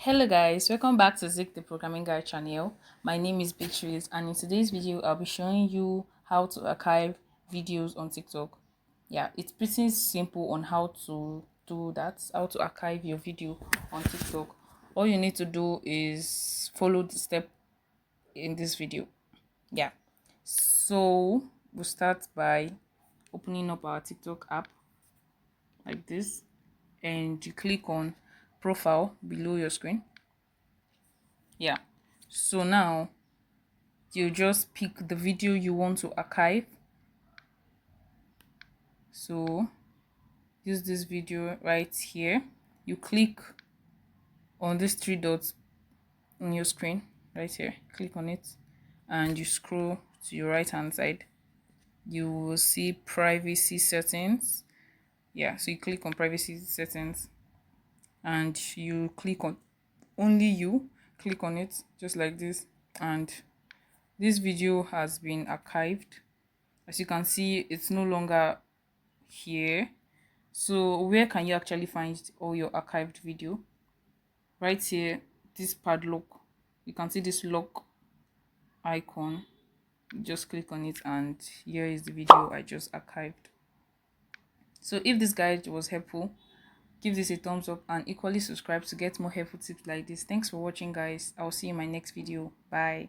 Hello guys, welcome back to Zik the Programming Guy channel. My name is Beatrice and in today's video I'll be showing you how to archive videos on TikTok. Yeah, it's pretty simple on how to do that, how to archive your video on TikTok. All you need to do is follow the step in this video. Yeah, so we'll start by opening up our TikTok app like this, and you click on profile below your screen. Yeah, so now you just pick the video you want to archive. So use this video right here. You click on these three dots on your screen right here, click on it, and you scroll to your right hand side. You will see privacy settings. Yeah, so you click on privacy settings and you click on only you, click on it just like this, and this video has been archived. As you can see, it's no longer here. So where can you actually find all your archived video? Right here, this padlock, you can see this lock icon. You just click on it and here is the video I just archived. So if this guide was helpful, give this a thumbs up and equally subscribe to get more helpful tips like this. Thanks for watching guys. I'll see you in my next video. Bye.